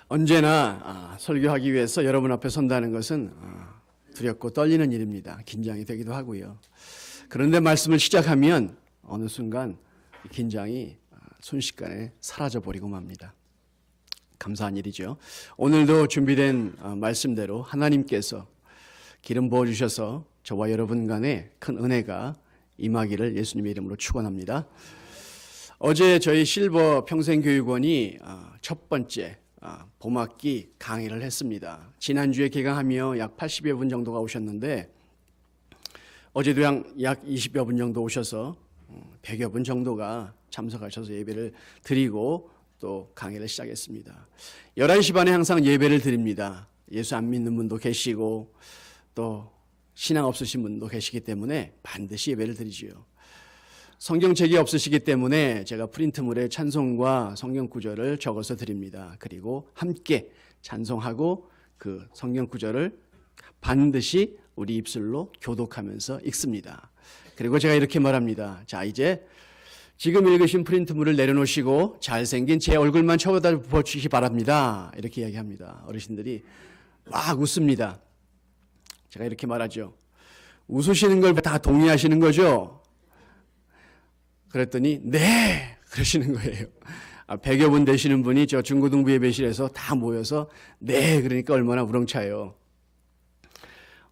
언제나 설교하기 위해서 여러분 앞에 선다는 것은 두렵고 떨리는 일입니다. 긴장이 되기도 하고요. 그런데 말씀을 시작하면 어느 순간 긴장이 순식간에 사라져버리고 맙니다. 감사한 일이죠. 오늘도 준비된 말씀대로 하나님께서 기름 부어주셔서 저와 여러분 간에 큰 은혜가 임하기를 예수님의 이름으로 축원합니다. 어제 저희 실버 평생교육원이 첫 번째 봄학기 강의를 했습니다. 지난주에 개강하며 약 80여 분 정도가 오셨는데 어제도 약 20여 분 정도 오셔서 100여 분 정도가 참석하셔서 예배를 드리고 또 강의를 시작했습니다. 11시 반에 항상 예배를 드립니다. 예수 안 믿는 분도 계시고 또 신앙 없으신 분도 계시기 때문에 반드시 예배를 드리지요. 성경책이 없으시기 때문에 제가 프린트물에 찬송과 성경 구절을 적어서 드립니다. 그리고 함께 찬송하고 그 성경 구절을 반드시 우리 입술로 교독하면서 읽습니다. 그리고 제가 이렇게 말합니다. 자, 이제 지금 읽으신 프린트물을 내려놓으시고 잘생긴 제 얼굴만 쳐다 보시기 바랍니다. 이렇게 이야기합니다. 어르신들이 막 웃습니다. 제가 이렇게 말하죠. 웃으시는 걸 다 동의하시는 거죠? 그랬더니 네! 그러시는 거예요. 100여 분 되시는 분이 저 중고등부 예배실에서 다 모여서 네! 그러니까 얼마나 우렁차요.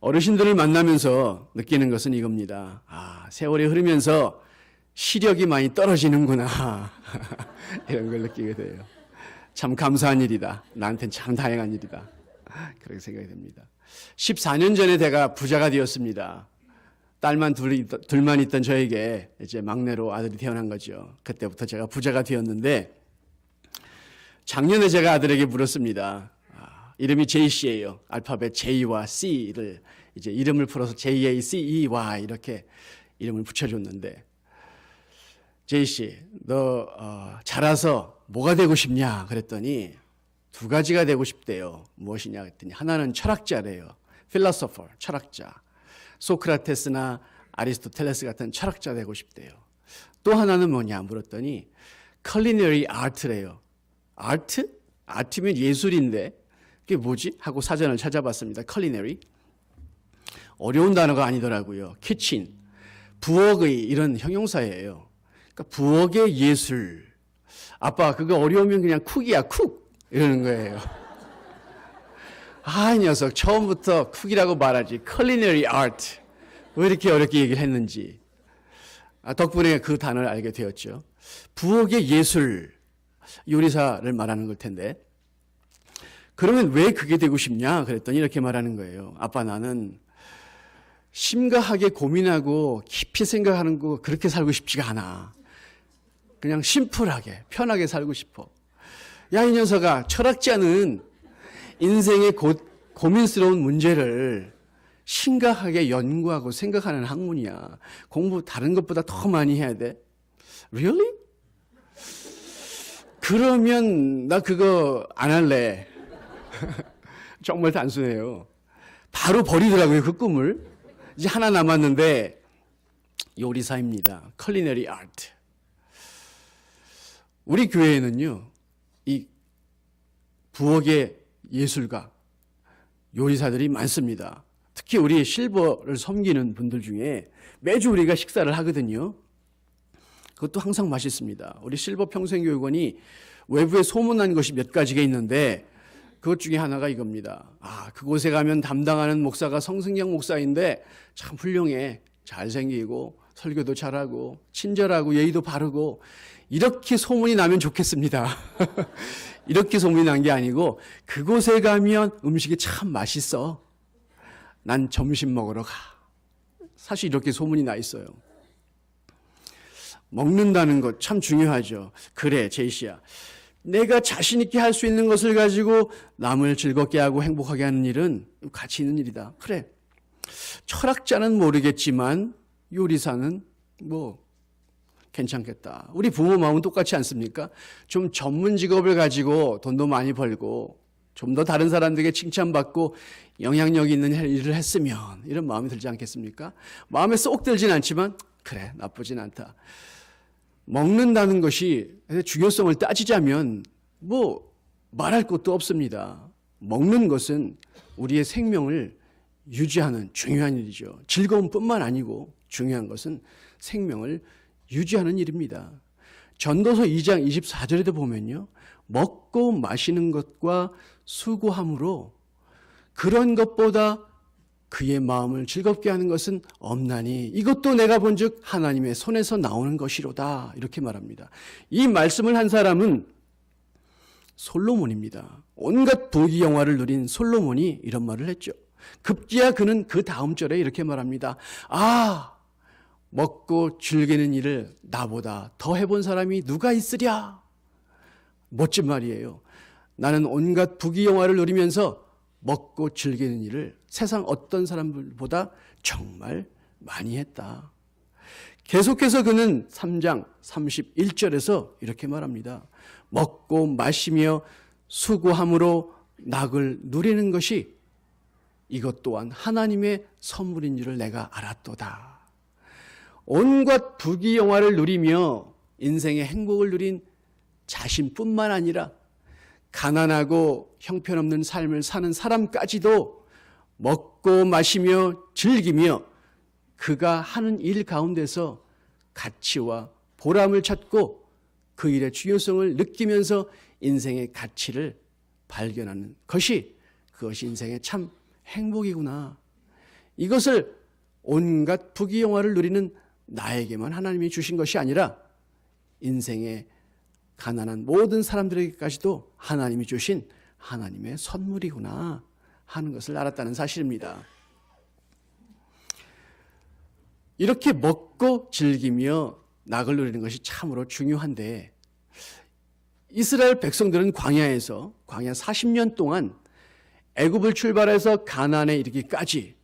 어르신들을 만나면서 느끼는 것은 이겁니다. 세월이 흐르면서 시력이 많이 떨어지는구나. 이런 걸 느끼게 돼요. 참 감사한 일이다. 나한테는 참 다행한 일이다. 그렇게 생각이 됩니다. 14년 전에 제가 부자가 되었습니다. 딸만 둘만 있던 저에게 이제 막내로 아들이 태어난 거죠. 그때부터 제가 부자가 되었는데 작년에 제가 아들에게 물었습니다. 이름이 JC예요. 알파벳 J와 C를 이제 이름을 풀어서 JACEY 이렇게 이름을 붙여줬는데 JC, 너 자라서 뭐가 되고 싶냐? 그랬더니 두 가지가 되고 싶대요. 무엇이냐? 그랬더니 하나는 철학자래요. 필로소퍼, 철학자. 소크라테스나 아리스토텔레스 같은 철학자 되고 싶대요. 또 하나는 뭐냐 물었더니 culinary art래요. 아트? 아트면 예술인데 그게 뭐지? 하고 사전을 찾아봤습니다. culinary. 어려운 단어가 아니더라고요. kitchen, 부엌의 이런 형용사예요. 그러니까 부엌의 예술. 아빠 그거 어려우면 그냥 쿡이야 쿡 이러는 거예요. 이 녀석 처음부터 쿡이라고 말하지 culinary art 왜 이렇게 어렵게 얘기를 했는지 덕분에 그 단어를 알게 되었죠. 부엌의 예술, 요리사를 말하는 걸 텐데 그러면 왜 그게 되고 싶냐 그랬더니 이렇게 말하는 거예요. 아빠 나는 심각하게 고민하고 깊이 생각하는 거 그렇게 살고 싶지가 않아. 그냥 심플하게 편하게 살고 싶어. 야 이 녀석아 철학자는 인생의 고민스러운 문제를 심각하게 연구하고 생각하는 학문이야. 공부 다른 것보다 더 많이 해야 돼. Really? 그러면 나 그거 안 할래. 정말 단순해요. 바로 버리더라고요, 그 꿈을. 이제 하나 남았는데 요리사입니다. culinary art. 우리 교회에는요. 이 부엌의 예술가, 요리사들이 많습니다. 특히 우리 실버를 섬기는 분들 중에 매주 우리가 식사를 하거든요. 그것도 항상 맛있습니다. 우리 실버 평생교육원이 외부에 소문난 것이 몇 가지가 있는데 그것 중에 하나가 이겁니다. 그곳에 가면 담당하는 목사가 성승영 목사인데 참 훌륭해. 잘생기고 설교도 잘하고 친절하고 예의도 바르고 이렇게 소문이 나면 좋겠습니다. 이렇게 소문이 난 게 아니고 그곳에 가면 음식이 참 맛있어. 난 점심 먹으러 가. 사실 이렇게 소문이 나 있어요. 먹는다는 것 참 중요하죠. 그래 제이씨야. 내가 자신 있게 할 수 있는 것을 가지고 남을 즐겁게 하고 행복하게 하는 일은 가치 있는 일이다. 그래. 철학자는 모르겠지만 요리사는 뭐 괜찮겠다. 우리 부모 마음은 똑같지 않습니까? 좀 전문 직업을 가지고 돈도 많이 벌고 좀 더 다른 사람들에게 칭찬받고 영향력 있는 일을 했으면 이런 마음이 들지 않겠습니까? 마음에 쏙 들진 않지만 그래 나쁘진 않다. 먹는다는 것이 중요성을 따지자면 뭐 말할 것도 없습니다. 먹는 것은 우리의 생명을 유지하는 중요한 일이죠. 즐거움뿐만 아니고 중요한 것은 생명을 유지하는 일입니다. 전도서 2장 24절에도 보면요. 먹고 마시는 것과 수고함으로 그런 것보다 그의 마음을 즐겁게 하는 것은 없나니 이것도 내가 본즉 하나님의 손에서 나오는 것이로다. 이렇게 말합니다. 이 말씀을 한 사람은 솔로몬입니다. 온갖 부귀영화를 누린 솔로몬이 이런 말을 했죠. 급기야 그는 그 다음 절에 이렇게 말합니다. 아, 먹고 즐기는 일을 나보다 더 해본 사람이 누가 있으랴. 멋진 말이에요. 나는 온갖 부귀영화를 누리면서 먹고 즐기는 일을 세상 어떤 사람들보다 정말 많이 했다. 계속해서 그는 3장 31절에서 이렇게 말합니다. 먹고 마시며 수고함으로 낙을 누리는 것이 이것 또한 하나님의 선물인 줄을 내가 알았도다. 온갖 부귀영화를 누리며 인생의 행복을 누린 자신뿐만 아니라 가난하고 형편없는 삶을 사는 사람까지도 먹고 마시며 즐기며 그가 하는 일 가운데서 가치와 보람을 찾고 그 일의 중요성을 느끼면서 인생의 가치를 발견하는 것이 그것이 인생의 참 행복이구나. 이것을 온갖 부귀영화를 누리는 나에게만 하나님이 주신 것이 아니라 인생의 가난한 모든 사람들에게까지도 하나님이 주신 하나님의 선물이구나 하는 것을 알았다는 사실입니다. 이렇게 먹고 즐기며 낙을 누리는 것이 참으로 중요한데 이스라엘 백성들은 광야 40년 동안 애굽을 출발해서 가나안에 이르기까지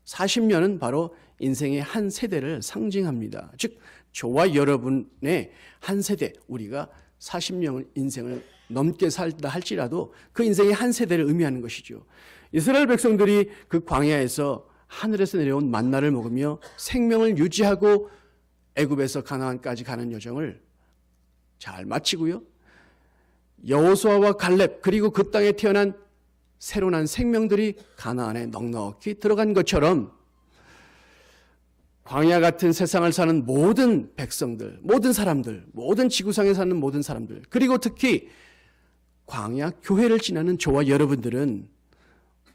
40년은 바로 인생의 한 세대를 상징합니다. 즉 저와 여러분의 한 세대, 우리가 40년 인생을 넘게 살다 할지라도 그 인생의 한 세대를 의미하는 것이죠. 이스라엘 백성들이 그 광야에서 하늘에서 내려온 만나를 먹으며 생명을 유지하고 애굽에서 가나안까지 가는 여정을 잘 마치고요. 여호수아와 갈렙 그리고 그 땅에 태어난 새로 난 생명들이 가나안에 넉넉히 들어간 것처럼 광야 같은 세상을 사는 모든 백성들, 모든 사람들, 모든 지구상에 사는 모든 사람들, 그리고 특히 광야 교회를 지나는 저와 여러분들은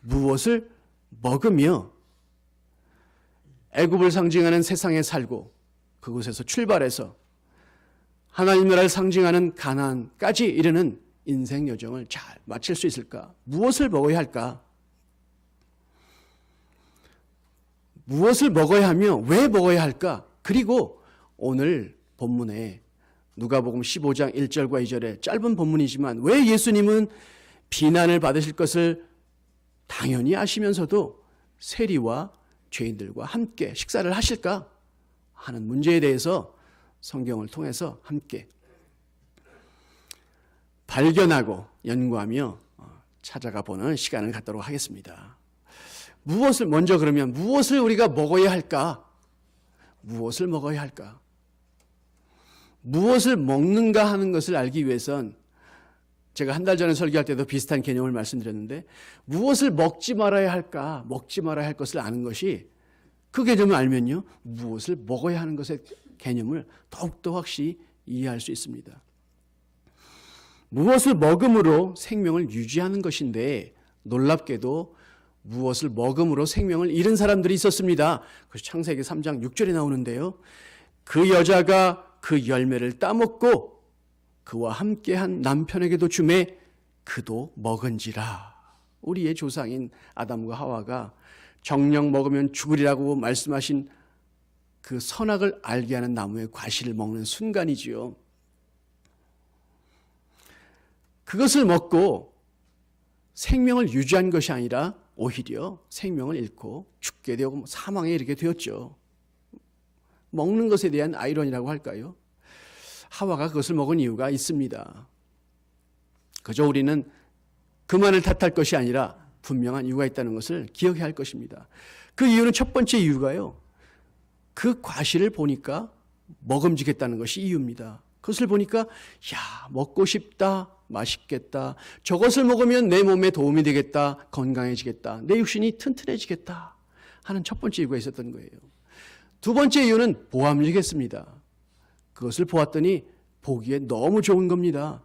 무엇을 먹으며 애굽을 상징하는 세상에 살고 그곳에서 출발해서 하나님 나라를 상징하는 가나안까지 이르는 인생 여정을 잘 마칠 수 있을까? 무엇을 먹어야 할까? 무엇을 먹어야 하며 왜 먹어야 할까? 그리고 오늘 본문에 누가복음 15장 1절과 2절에 짧은 본문이지만 왜 예수님은 비난을 받으실 것을 당연히 아시면서도 세리와 죄인들과 함께 식사를 하실까 하는 문제에 대해서 성경을 통해서 함께 발견하고 연구하며 찾아가 보는 시간을 갖도록 하겠습니다. 무엇을 먼저 그러면 무엇을 우리가 먹어야 할까? 무엇을 먹어야 할까? 무엇을 먹는가 하는 것을 알기 위해선 제가 한 달 전에 설교할 때도 비슷한 개념을 말씀드렸는데 무엇을 먹지 말아야 할까? 먹지 말아야 할 것을 아는 것이 그 개념을 알면요. 무엇을 먹어야 하는 것의 개념을 더욱더 확실히 이해할 수 있습니다. 무엇을 먹음으로 생명을 유지하는 것인데 놀랍게도 무엇을 먹음으로 생명을 잃은 사람들이 있었습니다. 그래서 창세기 3장 6절에 나오는데요. 그 여자가 그 열매를 따먹고 그와 함께한 남편에게도 주매 그도 먹은지라. 우리의 조상인 아담과 하와가 정녕 먹으면 죽으리라고 말씀하신 그 선악을 알게 하는 나무의 과실을 먹는 순간이지요. 그것을 먹고 생명을 유지한 것이 아니라 오히려 생명을 잃고 죽게 되고 사망에 이르게 되었죠. 먹는 것에 대한 아이러니라고 할까요? 하와가 그것을 먹은 이유가 있습니다. 그저 우리는 그만을 탓할 것이 아니라 분명한 이유가 있다는 것을 기억해야 할 것입니다. 그 이유는 첫 번째 이유가요. 그 과실을 보니까 먹음직했다는 것이 이유입니다. 그것을 보니까 야 먹고 싶다 맛있겠다. 저것을 먹으면 내 몸에 도움이 되겠다. 건강해지겠다. 내 육신이 튼튼해지겠다 하는 첫 번째 이유가 있었던 거예요. 두 번째 이유는 보암이겠습니다. 그것을 보았더니 보기에 너무 좋은 겁니다.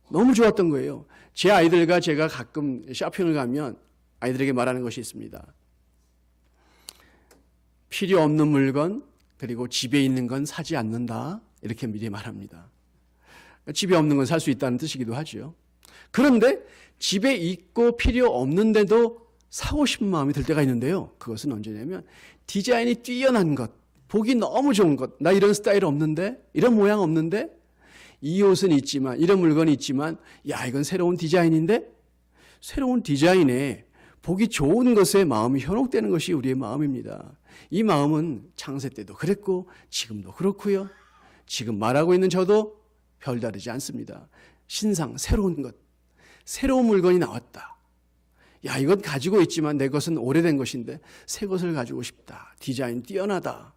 너무 좋았던 거예요. 제 아이들과 제가 가끔 쇼핑을 가면 아이들에게 말하는 것이 있습니다. 필요 없는 물건 그리고 집에 있는 건 사지 않는다. 이렇게 미리 말합니다. 집에 없는 건 살 수 있다는 뜻이기도 하죠. 그런데 집에 있고 필요 없는데도 사고 싶은 마음이 들 때가 있는데요. 그것은 언제냐면 디자인이 뛰어난 것, 보기 너무 좋은 것, 나 이런 스타일 없는데, 이런 모양 없는데, 이 옷은 있지만, 이런 물건이 있지만, 야 이건 새로운 디자인인데, 새로운 디자인에 보기 좋은 것에 마음이 현혹되는 것이 우리의 마음입니다. 이 마음은 창세 때도 그랬고 지금도 그렇고요. 지금 말하고 있는 저도 별다르지 않습니다. 신상, 새로운 것, 새로운 물건이 나왔다. 야 이건 가지고 있지만 내 것은 오래된 것인데 새 것을 가지고 싶다. 디자인 뛰어나다.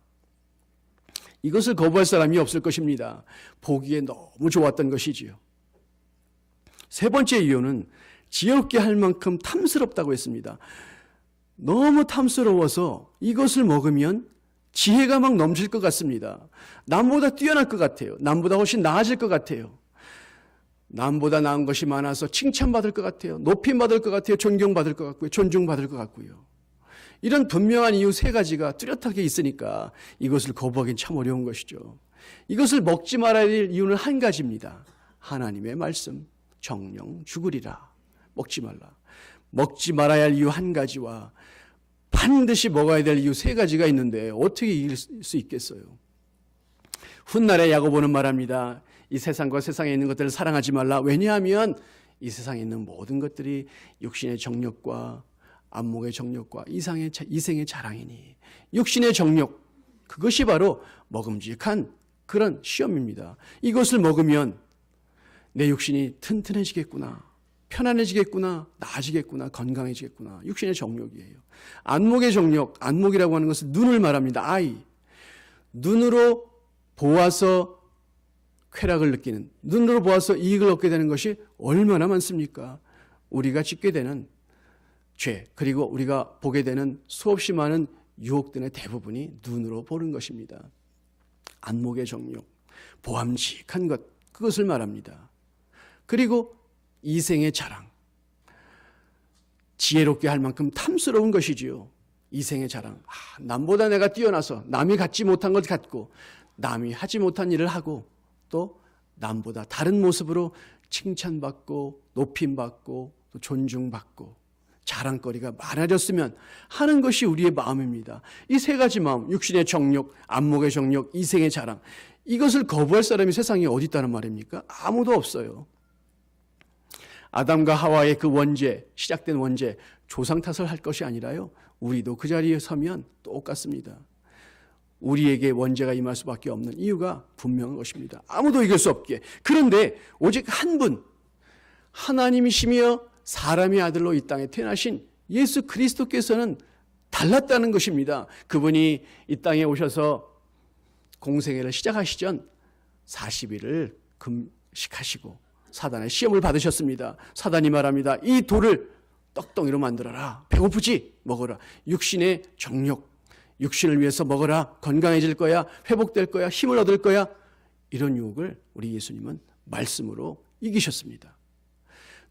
이것을 거부할 사람이 없을 것입니다. 보기에 너무 좋았던 것이지요. 세 번째 이유는 지혜롭게 할 만큼 탐스럽다고 했습니다. 너무 탐스러워서 이것을 먹으면 지혜가 막 넘칠 것 같습니다. 남보다 뛰어날 것 같아요. 남보다 훨씬 나아질 것 같아요. 남보다 나은 것이 많아서 칭찬받을 것 같아요. 높임받을 것 같아요. 존경받을 것 같고요. 존중받을 것 같고요. 이런 분명한 이유 세 가지가 뚜렷하게 있으니까 이것을 거부하기는 참 어려운 것이죠. 이것을 먹지 말아야 될 이유는 한 가지입니다. 하나님의 말씀, 정령 죽으리라. 먹지 말라. 먹지 말아야 할 이유 한 가지와 반드시 먹어야 될 이유 세 가지가 있는데 어떻게 이길 수 있겠어요? 훗날에 야고보는 말합니다. 이 세상과 세상에 있는 것들을 사랑하지 말라. 왜냐하면 이 세상에 있는 모든 것들이 육신의 정욕과 안목의 정욕과 이생의 자랑이니 육신의 정욕, 그것이 바로 먹음직한 그런 시험입니다. 이것을 먹으면 내 육신이 튼튼해지겠구나, 편안해지겠구나, 나아지겠구나, 건강해지겠구나. 육신의 정욕이에요. 안목의 정욕, 안목이라고 하는 것은 눈을 말합니다. 아이, 눈으로 보아서 쾌락을 느끼는, 눈으로 보아서 이익을 얻게 되는 것이 얼마나 많습니까? 우리가 짓게 되는 죄, 그리고 우리가 보게 되는 수없이 많은 유혹들의 대부분이 눈으로 보는 것입니다. 안목의 정욕, 보암직한 것, 그것을 말합니다. 그리고 이생의 자랑, 지혜롭게 할 만큼 탐스러운 것이지요. 이생의 자랑, 남보다 내가 뛰어나서 남이 갖지 못한 것 갖고 남이 하지 못한 일을 하고 또 남보다 다른 모습으로 칭찬받고 높임받고 또 존중받고 자랑거리가 많아졌으면 하는 것이 우리의 마음입니다. 이 세 가지 마음, 육신의 정욕, 안목의 정욕, 이생의 자랑, 이것을 거부할 사람이 세상에 어디 있다는 말입니까? 아무도 없어요. 아담과 하와의 그 원죄, 시작된 원죄, 조상 탓을 할 것이 아니라요, 우리도 그 자리에 서면 똑같습니다. 우리에게 원죄가 임할 수밖에 없는 이유가 분명한 것입니다. 아무도 이길 수 없게. 그런데 오직 한 분, 하나님이시며 사람의 아들로 이 땅에 태어나신 예수 그리스도께서는 달랐다는 것입니다. 그분이 이 땅에 오셔서 공생애를 시작하시 전 40일을 금식하시고 사단의 시험을 받으셨습니다. 사단이 말합니다. 이 돌을 떡덩이로 만들어라. 배고프지? 먹어라. 육신의 정욕, 육신을 위해서 먹어라. 건강해질 거야. 회복될 거야. 힘을 얻을 거야. 이런 유혹을 우리 예수님은 말씀으로 이기셨습니다.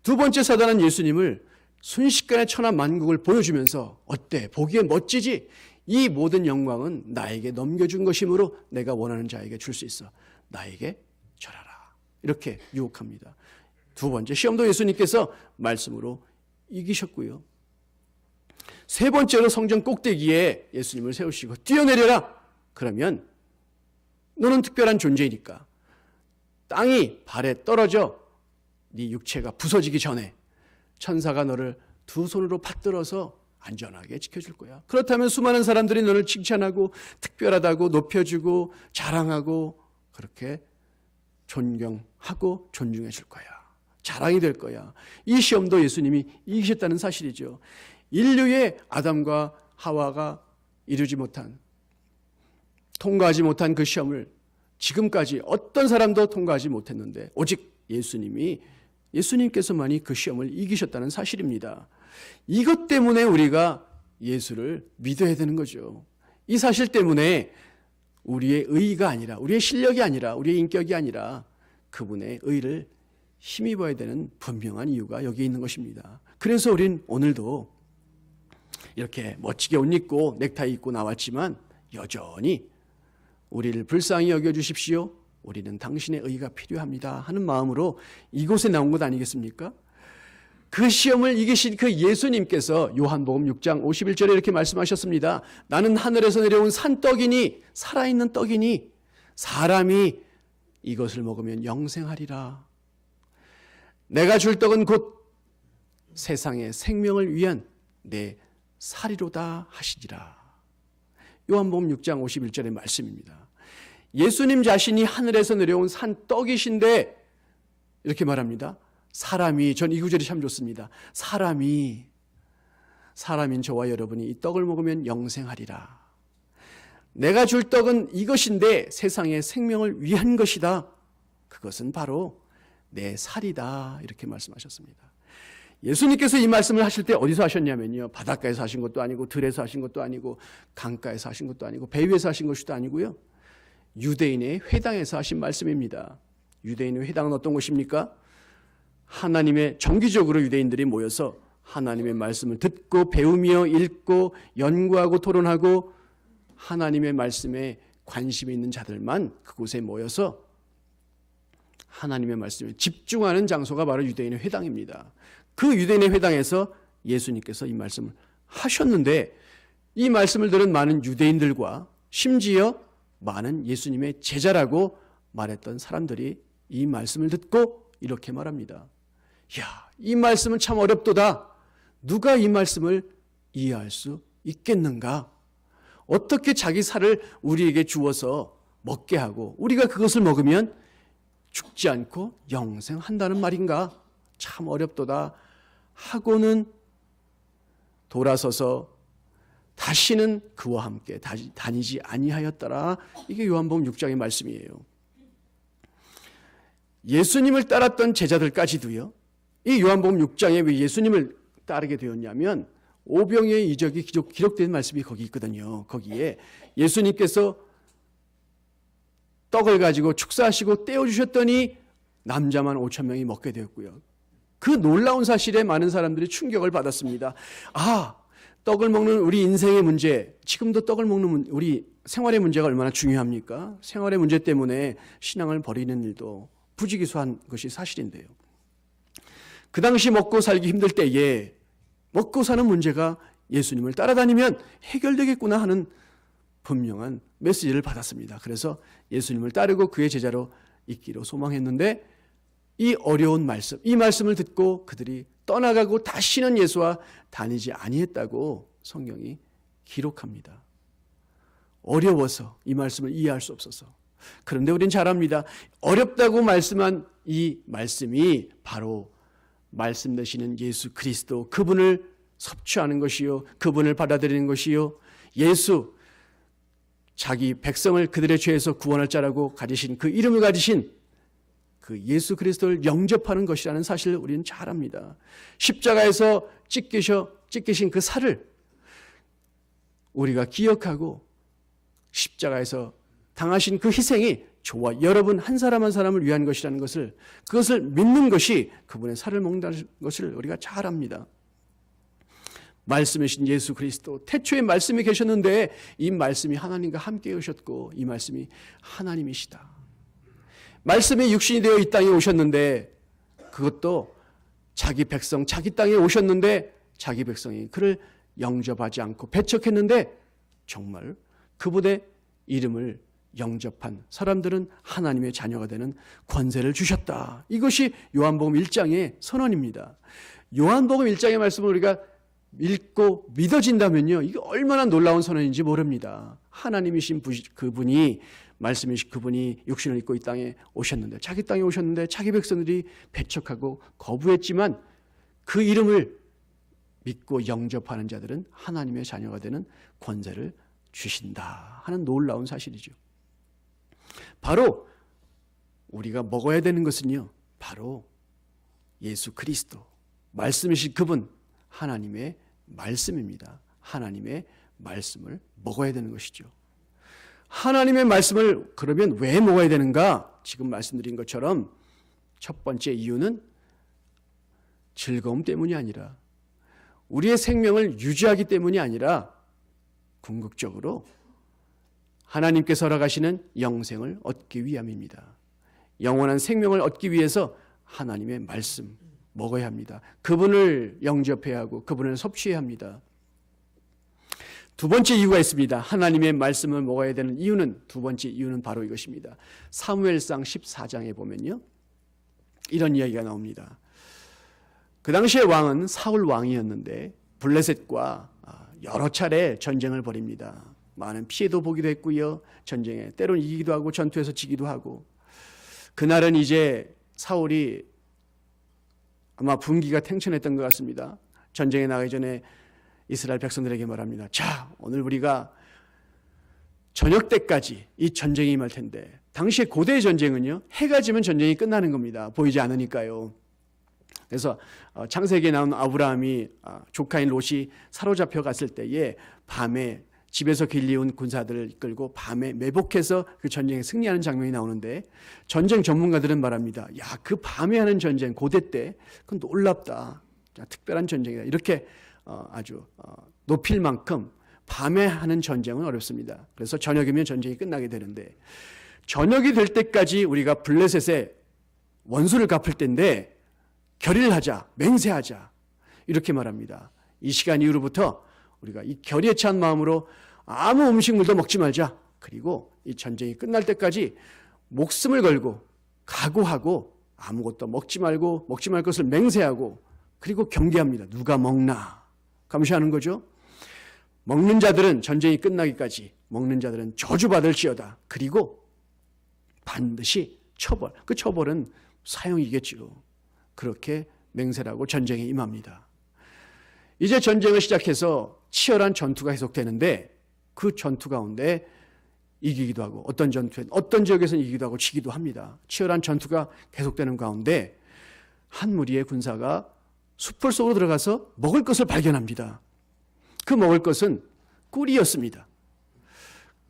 두 번째 사단은 예수님을 순식간에 천하 만국을 보여주면서 어때? 보기에 멋지지? 이 모든 영광은 나에게 넘겨준 것이므로 내가 원하는 자에게 줄 수 있어. 나에게 절하라. 이렇게 유혹합니다. 두 번째 시험도 예수님께서 말씀으로 이기셨고요. 세 번째로 성전 꼭대기에 예수님을 세우시고 뛰어내려라. 그러면 너는 특별한 존재이니까 땅이 발에 떨어져 네 육체가 부서지기 전에 천사가 너를 두 손으로 받들어서 안전하게 지켜줄 거야. 그렇다면 수많은 사람들이 너를 칭찬하고 특별하다고 높여주고 자랑하고 그렇게 존경하고 존중해 줄 거야. 자랑이 될 거야. 이 시험도 예수님이 이기셨다는 사실이죠. 인류의 아담과 하와가 이루지 못한, 통과하지 못한 그 시험을 지금까지 어떤 사람도 통과하지 못했는데 오직 예수님께서만이 그 시험을 이기셨다는 사실입니다. 이것 때문에 우리가 예수를 믿어야 되는 거죠. 이 사실 때문에 우리의 의의가 아니라, 우리의 실력이 아니라, 우리의 인격이 아니라 그분의 의를 힘입어야 되는 분명한 이유가 여기 있는 것입니다. 그래서 우린 오늘도 이렇게 멋지게 옷 입고 넥타이 입고 나왔지만 여전히 우리를 불쌍히 여겨주십시오. 우리는 당신의 의가 필요합니다 하는 마음으로 이곳에 나온 것 아니겠습니까? 그 시험을 이기신 그 예수님께서 요한복음 6장 51절에 이렇게 말씀하셨습니다. 나는 하늘에서 내려온 산떡이니, 살아있는 떡이니 사람이 이것을 먹으면 영생하리라. 내가 줄 떡은 곧 세상의 생명을 위한 내 살이로다 하시니라. 요한복음 6장 51절의 말씀입니다. 예수님 자신이 하늘에서 내려온 산떡이신데 이렇게 말합니다. 사람이, 전 이 구절이 참 좋습니다. 사람인 저와 여러분이 이 떡을 먹으면 영생하리라. 내가 줄 떡은 이것인데 세상의 생명을 위한 것이다. 그것은 바로 내 살이다. 이렇게 말씀하셨습니다. 예수님께서 이 말씀을 하실 때 어디서 하셨냐면요. 바닷가에서 하신 것도 아니고 들에서 하신 것도 아니고 강가에서 하신 것도 아니고 배 위에서 하신 것도 아니고요. 유대인의 회당에서 하신 말씀입니다. 유대인의 회당은 어떤 곳입니까? 하나님의 정기적으로 유대인들이 모여서 하나님의 말씀을 듣고 배우며 읽고 연구하고 토론하고 하나님의 말씀에 관심이 있는 자들만 그곳에 모여서 하나님의 말씀에 집중하는 장소가 바로 유대인의 회당입니다. 그 유대인의 회당에서 예수님께서 이 말씀을 하셨는데 이 말씀을 들은 많은 유대인들과 심지어 많은 예수님의 제자라고 말했던 사람들이 이 말씀을 듣고 이렇게 말합니다. 야, 이 말씀은 참 어렵도다. 누가 이 말씀을 이해할 수 있겠는가? 어떻게 자기 살을 우리에게 주어서 먹게 하고 우리가 그것을 먹으면 죽지 않고 영생한다는 말인가? 참 어렵도다 하고는 돌아서서 다시는 그와 함께 다니지 아니하였더라. 이게 요한복음 6장의 말씀이에요. 예수님을 따랐던 제자들까지도요. 이 요한복음 6장에 왜 예수님을 따르게 되었냐면 오병이의 이적이 기록된 말씀이 거기 있거든요. 거기에 예수님께서 떡을 가지고 축사하시고 떼어주셨더니 남자만 5,000명이 먹게 되었고요. 그 놀라운 사실에 많은 사람들이 충격을 받았습니다. 아, 떡을 먹는 우리 인생의 문제, 지금도 떡을 먹는 우리 생활의 문제가 얼마나 중요합니까? 생활의 문제 때문에 신앙을 버리는 일도 부지기수한 것이 사실인데요. 그 당시 먹고 살기 힘들 때에 먹고 사는 문제가 예수님을 따라다니면 해결되겠구나 하는 분명한 메시지를 받았습니다. 그래서 예수님을 따르고 그의 제자로 있기로 소망했는데 이 어려운 말씀, 이 말씀을 듣고 그들이 떠나가고 다시는 예수와 다니지 아니했다고 성경이 기록합니다. 어려워서 이 말씀을 이해할 수 없어서. 그런데 우린 잘 압니다. 어렵다고 말씀한 이 말씀이 바로 말씀 되시는 예수 그리스도, 그분을 섭취하는 것이요, 그분을 받아들이는 것이요, 예수, 자기 백성을 그들의 죄에서 구원할 자라고 가지신 그 이름을 가지신 그 예수 그리스도를 영접하는 것이라는 사실을 우리는 잘 압니다. 십자가에서 찢기신 그 살을 우리가 기억하고 십자가에서 당하신 그 희생이 저와 여러분 한 사람 한 사람을 위한 것이라는 것을, 그것을 믿는 것이 그분의 살을 먹는다는 것을 우리가 잘 압니다. 말씀이신 예수 그리스도, 태초에 말씀이 계셨는데 이 말씀이 하나님과 함께 오셨고 이 말씀이 하나님이시다. 말씀이 육신이 되어 이 땅에 오셨는데 그것도 자기 백성, 자기 땅에 오셨는데 자기 백성이 그를 영접하지 않고 배척했는데 정말 그분의 이름을 영접한 사람들은 하나님의 자녀가 되는 권세를 주셨다. 이것이 요한복음 1장의 선언입니다. 요한복음 1장의 말씀을 우리가 읽고 믿어진다면요, 이게 얼마나 놀라운 선언인지 모릅니다. 하나님이신 그분이, 말씀이신 그분이 육신을 입고 이 땅에 오셨는데, 자기 땅에 오셨는데 자기 백성들이 배척하고 거부했지만 그 이름을 믿고 영접하는 자들은 하나님의 자녀가 되는 권세를 주신다 하는 놀라운 사실이죠. 바로 우리가 먹어야 되는 것은요, 바로 예수 그리스도, 말씀이신 그분, 하나님의 말씀입니다. 하나님의 말씀을 먹어야 되는 것이죠. 하나님의 말씀을 그러면 왜 먹어야 되는가? 지금 말씀드린 것처럼 첫 번째 이유는 즐거움 때문이 아니라, 우리의 생명을 유지하기 때문이 아니라 궁극적으로 하나님께서 허락하시는 영생을 얻기 위함입니다. 영원한 생명을 얻기 위해서 하나님의 말씀 먹어야 합니다. 그분을 영접해야 하고 그분을 섭취해야 합니다. 두 번째 이유가 있습니다. 하나님의 말씀을 먹어야 되는 이유는, 두 번째 이유는 바로 이것입니다. 사무엘상 14장에 보면요, 이런 이야기가 나옵니다. 그 당시에 왕은 사울 왕이었는데 블레셋과 여러 차례 전쟁을 벌입니다. 많은 피해도 보기도 했고요, 전쟁에 때로는 이기기도 하고 전투에서 지기도 하고. 그날은 이제 사울이 아마 분기가 탱천했던 것 같습니다. 전쟁에 나가기 전에 이스라엘 백성들에게 말합니다. 자, 오늘 우리가 저녁 때까지 이 전쟁이 임할 텐데, 당시에 고대의 전쟁은요, 해가 지면 전쟁이 끝나는 겁니다. 보이지 않으니까요. 그래서 창세기에 나온 아브라함이 조카인 롯이 사로잡혀 갔을 때에 밤에 집에서 길리온 군사들을 이끌고 밤에 매복해서 그 전쟁에 승리하는 장면이 나오는데, 전쟁 전문가들은 말합니다. 야, 그 밤에 하는 전쟁, 고대 때 그건 놀랍다, 특별한 전쟁이다, 이렇게 아주 높일 만큼 밤에 하는 전쟁은 어렵습니다. 그래서 저녁이면 전쟁이 끝나게 되는데, 저녁이 될 때까지 우리가 블레셋의 원수를 갚을 때인데 결의를 하자, 맹세하자, 이렇게 말합니다. 이 시간 이후로부터 우리가 이 결의에 찬 마음으로 아무 음식물도 먹지 말자. 그리고 이 전쟁이 끝날 때까지 목숨을 걸고 각오하고 아무것도 먹지 말고, 먹지 말 것을 맹세하고, 그리고 경계합니다. 누가 먹나 감시하는 거죠. 먹는 자들은 전쟁이 끝나기까지 먹는 자들은 저주받을지어다. 그리고 반드시 처벌, 그 처벌은 사형이겠지요. 그렇게 맹세를 하고 전쟁에 임합니다. 이제 전쟁을 시작해서 치열한 전투가 계속되는데, 그 전투 가운데 이기기도 하고, 어떤 전투엔 어떤 지역에서는 이기기도 하고 지기도 합니다. 치열한 전투가 계속되는 가운데 한 무리의 군사가 숲을 속으로 들어가서 먹을 것을 발견합니다. 그 먹을 것은 꿀이었습니다.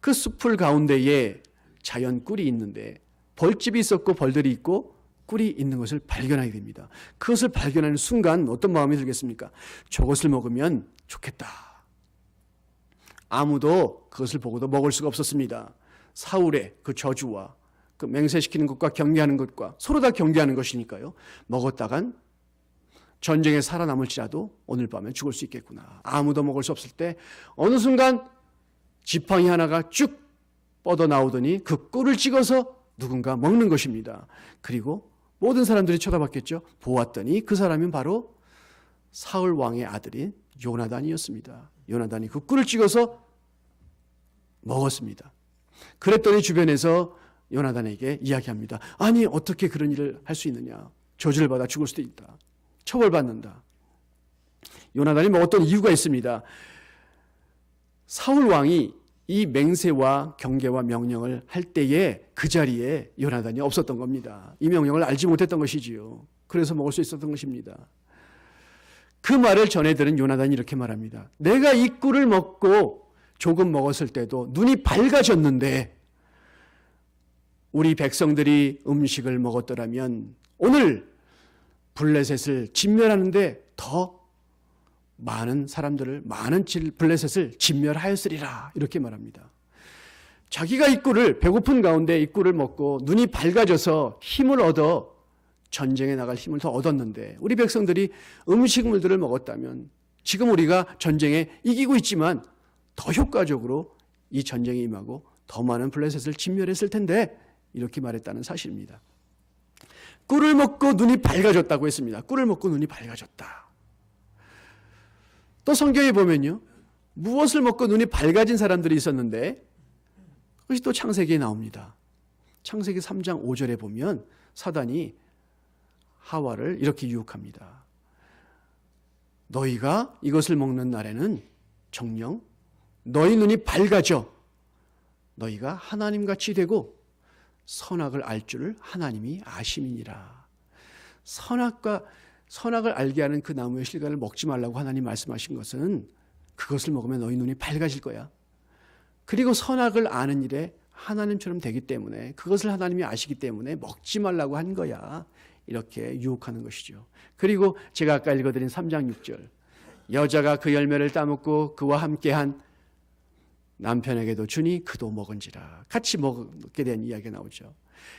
그 숲을 가운데에 자연 꿀이 있는데 벌집이 있었고 벌들이 있고 꿀이 있는 것을 발견하게 됩니다. 그것을 발견하는 순간 어떤 마음이 들겠습니까? 저것을 먹으면 좋겠다. 아무도 그것을 보고도 먹을 수가 없었습니다. 사울의 그 저주와 그 맹세시키는 것과 경계하는 것과 서로 다 경계하는 것이니까요. 먹었다간 전쟁에 살아남을지라도 오늘 밤에 죽을 수 있겠구나. 아무도 먹을 수 없을 때 어느 순간 지팡이 하나가 쭉 뻗어나오더니 그 꿀을 찍어서 누군가 먹는 것입니다. 그리고 모든 사람들이 쳐다봤겠죠. 보았더니 그 사람은 바로 사울 왕의 아들인 요나단이었습니다. 요나단이 그 꿀을 찍어서 먹었습니다. 그랬더니 주변에서 요나단에게 이야기합니다. 아니, 어떻게 그런 일을 할 수 있느냐. 저주를 받아 죽을 수도 있다. 처벌받는다. 요나단이 먹었던 이유가 있습니다. 사울 왕이 이 맹세와 경계와 명령을 할 때에 그 자리에 요나단이 없었던 겁니다. 이 명령을 알지 못했던 것이지요. 그래서 먹을 수 있었던 것입니다. 그 말을 전해 들은 요나단이 이렇게 말합니다. 내가 이 꿀을 먹고 조금 먹었을 때도 눈이 밝아졌는데 우리 백성들이 음식을 먹었더라면 오늘 블레셋을 진멸하는데 더 많은 사람들을, 많은 블레셋을 진멸하였으리라, 이렇게 말합니다. 자기가 이 꿀을, 배고픈 가운데 이 꿀을 먹고 눈이 밝아져서 힘을 얻어 전쟁에 나갈 힘을 더 얻었는데, 우리 백성들이 음식물들을 먹었다면 지금 우리가 전쟁에 이기고 있지만 더 효과적으로 이 전쟁에 임하고 더 많은 블레셋을 진멸했을 텐데, 이렇게 말했다는 사실입니다. 꿀을 먹고 눈이 밝아졌다고 했습니다. 꿀을 먹고 눈이 밝아졌다. 또 성경에 보면요, 무엇을 먹고 눈이 밝아진 사람들이 있었는데 그것이 또 창세기에 나옵니다. 창세기 3장 5절에 보면 사단이 하와를 이렇게 유혹합니다. 너희가 이것을 먹는 날에는 정녕 너희 눈이 밝아져 너희가 하나님같이 되고 선악을 알 줄을 하나님이 아심이니라. 선악을 알게 하는 그 나무의 실과를 먹지 말라고 하나님 말씀하신 것은 그것을 먹으면 너희 눈이 밝아질 거야. 그리고 선악을 아는 일에 하나님처럼 되기 때문에 그것을 하나님이 아시기 때문에 먹지 말라고 한 거야. 이렇게 유혹하는 것이죠. 그리고 제가 아까 읽어드린 3장 6절 여자가 그 열매를 따먹고 그와 함께한 남편에게도 주니 그도 먹은지라. 같이 먹게 된 이야기가 나오죠.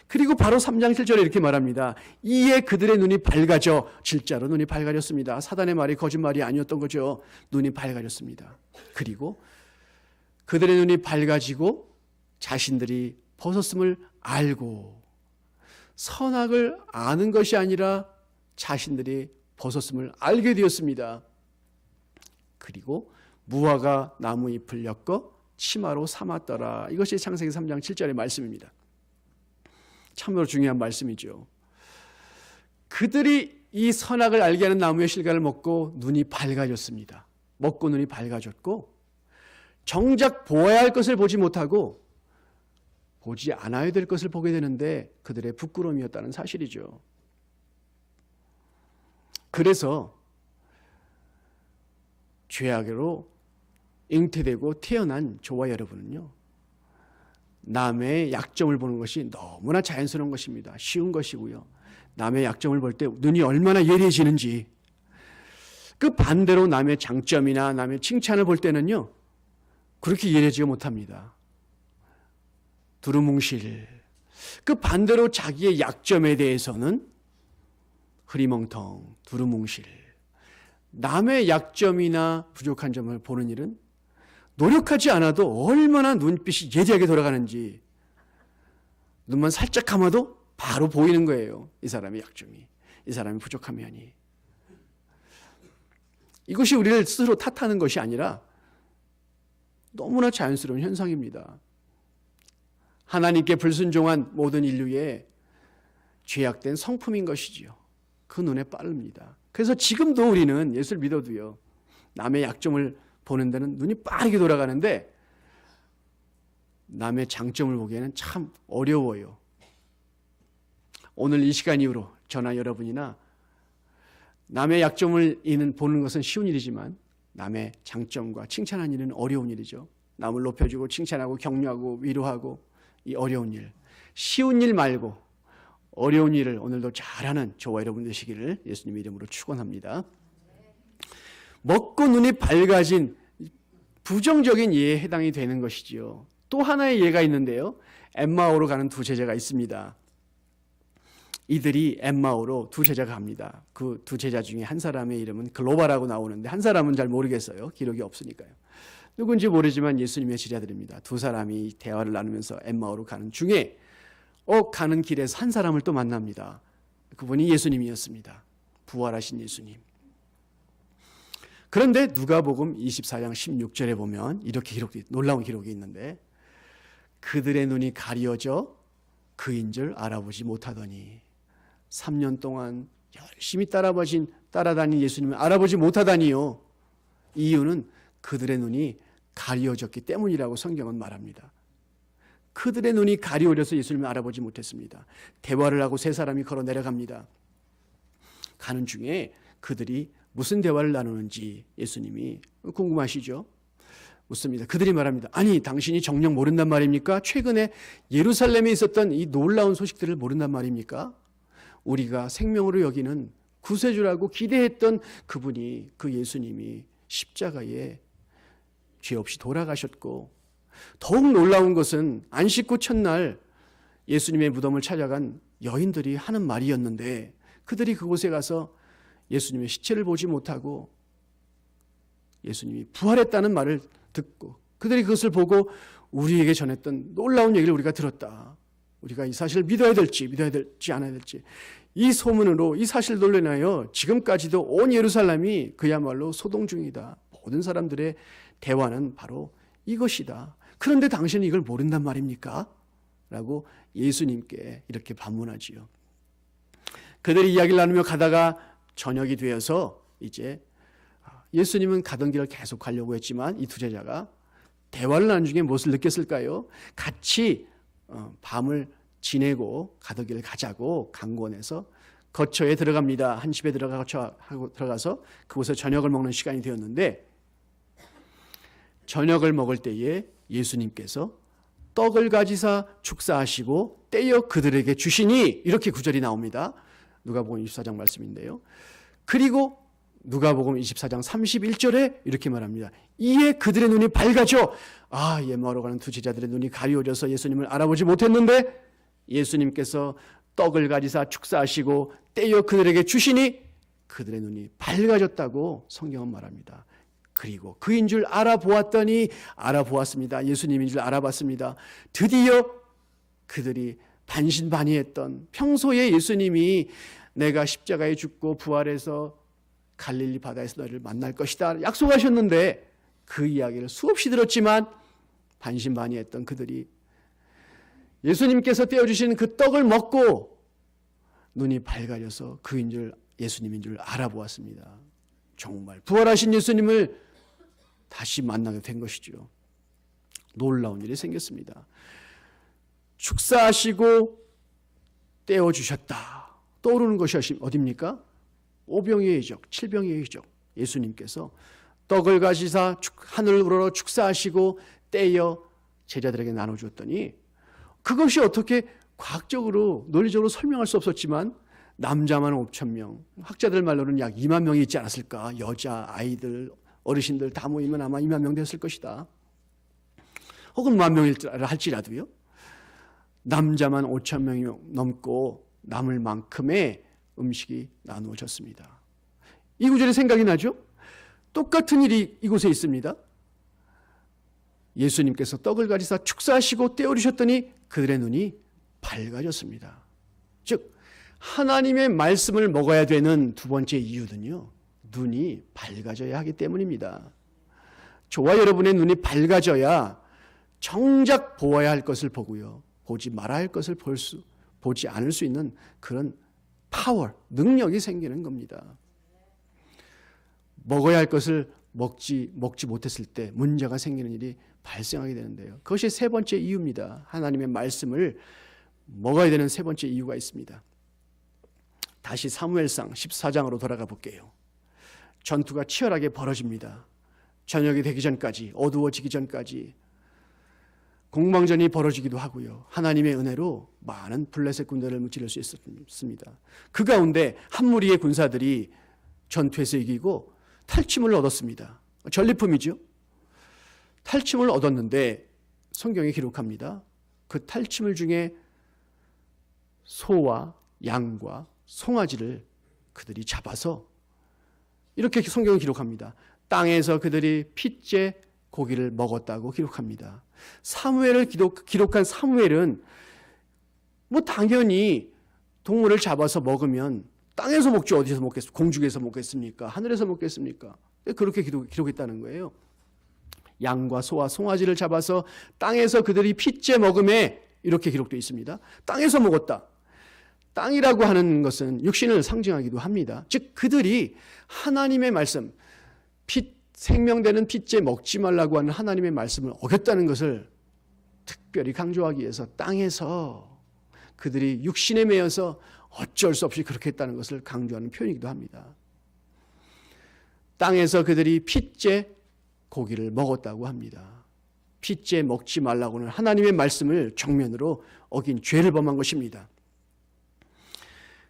그리고 바로 3장 7절에 이렇게 말합니다. 이에 그들의 눈이 밝아져. 진짜로 눈이 밝아졌습니다. 사단의 말이 거짓말이 아니었던 거죠. 눈이 밝아졌습니다. 그리고 그들의 눈이 밝아지고 자신들이 벗었음을 알고, 선악을 아는 것이 아니라 자신들이 벗었음을 알게 되었습니다. 그리고 무화과 나무 잎을 엮어 치마로 삼았더라. 이것이 창세기 3장 7절의 말씀입니다. 참으로 중요한 말씀이죠. 그들이 이 선악을 알게 하는 나무의 실과를 먹고 눈이 밝아졌습니다. 먹고 눈이 밝아졌고 정작 보아야 할 것을 보지 못하고 보지 않아야 될 것을 보게 되는데 그들의 부끄러움이었다는 사실이죠. 그래서 죄악으로 잉태되고 태어난 저와 여러분은요, 남의 약점을 보는 것이 너무나 자연스러운 것입니다. 쉬운 것이고요. 남의 약점을 볼 때 눈이 얼마나 예리해지는지, 그 반대로 남의 장점이나 남의 칭찬을 볼 때는요 그렇게 예리하지 못합니다. 두루뭉실. 그 반대로 자기의 약점에 대해서는 흐리멍텅, 두루뭉실. 남의 약점이나 부족한 점을 보는 일은 노력하지 않아도 얼마나 눈빛이 예리하게 돌아가는지 눈만 살짝 감아도 바로 보이는 거예요. 이 사람의 약점이, 이 사람의 부족한 면이. 이것이 우리를 스스로 탓하는 것이 아니라 너무나 자연스러운 현상입니다. 하나님께 불순종한 모든 인류의 죄악된 성품인 것이지요. 그 눈에 빠릅니다. 그래서 지금도 우리는 예수를 믿어도요, 남의 약점을 보는 데는 눈이 빠르게 돌아가는데 남의 장점을 보기에는 참 어려워요. 오늘 이 시간 이후로 저나 여러분이나 남의 약점을 보는 것은 쉬운 일이지만 남의 장점과 칭찬하는 일은 어려운 일이죠. 남을 높여주고 칭찬하고 격려하고 위로하고, 이 어려운 일, 쉬운 일 말고 어려운 일을 오늘도 잘하는 저와 여러분 되시기를 예수님의 이름으로 축원합니다. 먹고 눈이 밝아진 부정적인 예에 해당이 되는 것이지요. 또 하나의 예가 있는데요, 엠마오로 가는 두 제자가 있습니다. 이들이 엠마오로 두 제자가 갑니다. 그 두 제자 중에 한 사람의 이름은 글로바라고 나오는데 한 사람은 잘 모르겠어요. 기록이 없으니까요. 누군지 모르지만 예수님의 제자들입니다. 두 사람이 대화를 나누면서 엠마오로 가는 중에 가는 길에서 한 사람을 또 만납니다. 그분이 예수님이었습니다. 부활하신 예수님. 그런데 누가복음 24장 16절에 보면 이렇게 놀라운 기록이 있는데, 그들의 눈이 가려져 그인 줄 알아보지 못하더니, 3년 동안 열심히 따라다닌 예수님을 알아보지 못하다니요. 이유는 그들의 눈이 가려졌기 때문이라고 성경은 말합니다. 그들의 눈이 가리워져서 예수님을 알아보지 못했습니다. 대화를 하고 세 사람이 걸어 내려갑니다. 가는 중에 그들이 무슨 대화를 나누는지 예수님이 궁금하시죠? 묻습니다. 그들이 말합니다. 아니, 당신이 정녕 모른단 말입니까? 최근에 예루살렘에 있었던 이 놀라운 소식들을 모른단 말입니까? 우리가 생명으로 여기는 구세주라고 기대했던 그분이, 그 예수님이 십자가에 죄 없이 돌아가셨고, 더욱 놀라운 것은 안식 후 첫날 예수님의 무덤을 찾아간 여인들이 하는 말이었는데, 그들이 그곳에 가서 예수님의 시체를 보지 못하고 예수님이 부활했다는 말을 듣고, 그들이 그것을 보고 우리에게 전했던 놀라운 얘기를 우리가 들었다. 우리가 이 사실을 믿어야 될지 않아야 될지, 이 소문으로, 이 사실들로 인하여 지금까지도 온 예루살렘이 그야말로 소동 중이다. 모든 사람들의 대화는 바로 이것이다. 그런데 당신은 이걸 모른단 말입니까? 라고 예수님께 이렇게 반문하지요. 그들이 이야기를 나누며 가다가 저녁이 되어서 이제 예수님은 가던 길을 계속 가려고 했지만 이 두 제자가 대화를 나눈 중에 무엇을 느꼈을까요? 같이 밤을 지내고 가던 길을 가자고 강권해서 거처에 들어갑니다. 한 집에 거처하고 들어가서 그곳에 저녁을 먹는 시간이 되었는데 저녁을 먹을 때에 예수님께서 떡을 가지사 축사하시고 떼어 그들에게 주시니 이렇게 구절이 나옵니다. 누가복음 24장 말씀인데요. 그리고 누가복음 24장 31절에 이렇게 말합니다. 이에 그들의 눈이 밝아져 예마오로 가는 두 제자들의 눈이 가리워져서 예수님을 알아보지 못했는데 예수님께서 떡을 가지사 축사하시고 떼어 그들에게 주시니 그들의 눈이 밝아졌다고 성경은 말합니다. 그리고 그인 줄 알아보았습니다. 예수님인 줄 알아봤습니다. 드디어 그들이 반신반의했던 평소에 예수님이 내가 십자가에 죽고 부활해서 갈릴리 바다에서 너를 만날 것이다 약속하셨는데 그 이야기를 수없이 들었지만 반신반의했던 그들이 예수님께서 떼어주신 그 떡을 먹고 눈이 밝아져서 그인 줄 예수님인 줄 알아보았습니다. 정말 부활하신 예수님을 다시 만나게 된 것이죠. 놀라운 일이 생겼습니다. 축사하시고 떼어주셨다. 떠오르는 것이 어디입니까? 오병이의 기적, 칠병이의 기적. 예수님께서 떡을 가지사 하늘 우러러 축사하시고 떼어 제자들에게 나눠주었더니 그것이 어떻게 과학적으로 논리적으로 설명할 수 없었지만 남자만 5,000명, 학자들 말로는 약 2만 명이 있지 않았을까. 여자, 아이들, 어르신들 다 모이면 아마 2만 명 됐을 것이다. 혹은 1만 명이라 할지라도요. 남자만 5,000명이 넘고 남을 만큼의 음식이 나누어졌습니다. 이 구절이 생각이 나죠? 똑같은 일이 이곳에 있습니다. 예수님께서 떡을 가지사 축사하시고 떼어주셨더니 그들의 눈이 밝아졌습니다. 즉 하나님의 말씀을 먹어야 되는 두 번째 이유는요, 눈이 밝아져야 하기 때문입니다. 저와 여러분의 눈이 밝아져야 정작 보아야 할 것을 보고요, 보지 말아야 할 것을 보지 않을 수 있는 그런 파워, 능력이 생기는 겁니다. 먹어야 할 것을 먹지 못했을 때 문제가 생기는 일이 발생하게 되는데요. 그것이 세 번째 이유입니다. 하나님의 말씀을 먹어야 되는 세 번째 이유가 있습니다. 다시 사무엘상 14장으로 돌아가 볼게요. 전투가 치열하게 벌어집니다. 저녁이 되기 전까지, 어두워지기 전까지 공방전이 벌어지기도 하고요. 하나님의 은혜로 많은 블레셋 군대를 무찌를 수 있었습니다. 그 가운데 한 무리의 군사들이 전투에서 이기고 탈취물을 얻었습니다. 전리품이죠. 탈취물을 얻었는데 성경이 기록합니다. 그 탈취물 중에 소와 양과 송아지를 그들이 잡아서 이렇게 성경은 기록합니다. 땅에서 그들이 핏째 고기를 먹었다고 기록합니다. 사무엘을 기록한 사무엘은 당연히 동물을 잡아서 먹으면 땅에서 먹지 어디서 먹겠습니까? 공중에서 먹겠습니까? 하늘에서 먹겠습니까? 그렇게 기록했다는 거예요. 양과 소와 송아지를 잡아서 땅에서 그들이 핏째 먹음에 이렇게 기록되어 있습니다. 땅에서 먹었다. 땅이라고 하는 것은 육신을 상징하기도 합니다. 즉 그들이 하나님의 말씀, 생명되는 핏째 먹지 말라고 하는 하나님의 말씀을 어겼다는 것을 특별히 강조하기 위해서 땅에서 그들이 육신에 매여서 어쩔 수 없이 그렇게 했다는 것을 강조하는 표현이기도 합니다. 땅에서 그들이 핏째 고기를 먹었다고 합니다. 핏째 먹지 말라고는 하나님의 말씀을 정면으로 어긴 죄를 범한 것입니다.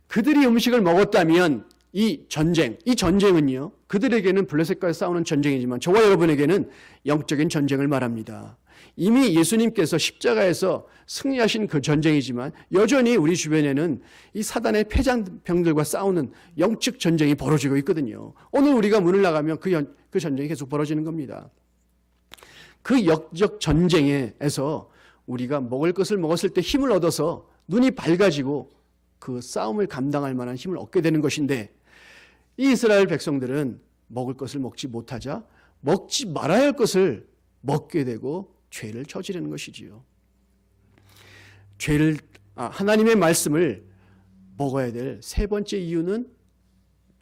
그들이 음식을 먹었다면 이 전쟁은요, 그들에게는 블레셋과 싸우는 전쟁이지만 저와 여러분에게는 영적인 전쟁을 말합니다. 이미 예수님께서 십자가에서 승리하신 그 전쟁이지만 여전히 우리 주변에는 이 사단의 패장병들과 싸우는 영적 전쟁이 벌어지고 있거든요. 오늘 우리가 문을 나가면 그 전쟁이 계속 벌어지는 겁니다. 그 영적 전쟁에서 우리가 먹을 것을 먹었을 때 힘을 얻어서 눈이 밝아지고 그 싸움을 감당할 만한 힘을 얻게 되는 것인데, 이 이스라엘 백성들은 먹을 것을 먹지 못하자 먹지 말아야 할 것을 먹게 되고 죄를 저지르는 것이지요. 하나님의 말씀을 먹어야 될 세 번째 이유는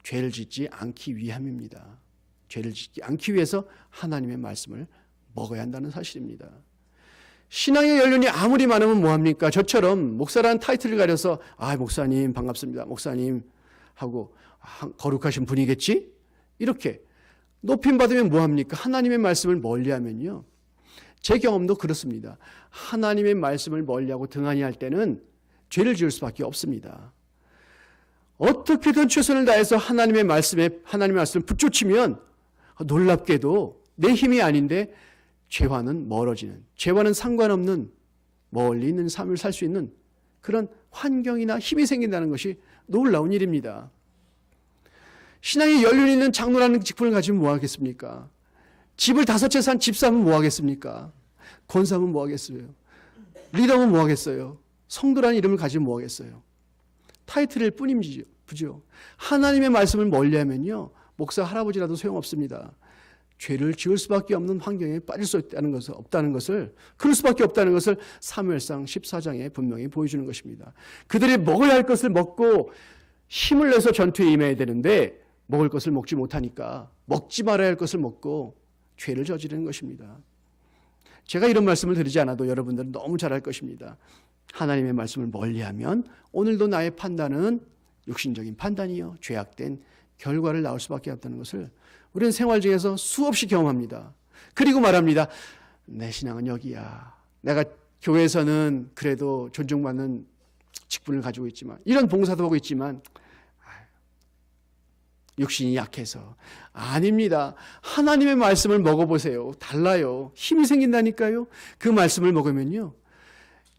죄를 짓지 않기 위함입니다. 죄를 짓지 않기 위해서 하나님의 말씀을 먹어야 한다는 사실입니다. 신앙의 연륜이 아무리 많으면 뭐합니까? 저처럼 목사라는 타이틀을 가려서 목사님 반갑습니다. 목사님 하고 거룩하신 분이겠지? 이렇게 높임 받으면 뭐합니까? 하나님의 말씀을 멀리하면요. 제 경험도 그렇습니다. 하나님의 말씀을 멀리하고 등한히 할 때는 죄를 지을 수밖에 없습니다. 어떻게든 최선을 다해서 하나님의 말씀을 붙쫓으면 놀랍게도 내 힘이 아닌데 죄와는 멀어지는, 죄와는 상관없는 멀리 있는 삶을 살 수 있는 그런 환경이나 힘이 생긴다는 것이 놀라운 일입니다. 신앙에 연륜 있는 장로라는 직분을 가지면 뭐 하겠습니까? 집을 5채 산 집사면 뭐 하겠습니까? 권사면 뭐 하겠어요? 리더면 뭐 하겠어요? 성도라는 이름을 가지면 뭐 하겠어요? 타이틀일 뿐이죠. 하나님의 말씀을 멀리하면요, 목사 할아버지라도 소용없습니다. 죄를 지을 수밖에 없는 환경에 빠질 수 없다는 것을, 그럴 수밖에 없다는 것을 사무엘상 14장에 분명히 보여주는 것입니다. 그들이 먹어야 할 것을 먹고 힘을 내서 전투에 임해야 되는데 먹을 것을 먹지 못하니까 먹지 말아야 할 것을 먹고 죄를 저지르는 것입니다. 제가 이런 말씀을 드리지 않아도 여러분들은 너무 잘 알 것입니다. 하나님의 말씀을 멀리하면 오늘도 나의 판단은 육신적인 판단이요, 죄악된 결과를 낳을 수밖에 없다는 것을 우리는 생활 중에서 수없이 경험합니다. 그리고 말합니다. 내 신앙은 여기야. 내가 교회에서는 그래도 존중받는 직분을 가지고 있지만, 이런 봉사도 하고 있지만 육신이 약해서. 아닙니다. 하나님의 말씀을 먹어보세요. 달라요. 힘이 생긴다니까요. 그 말씀을 먹으면요,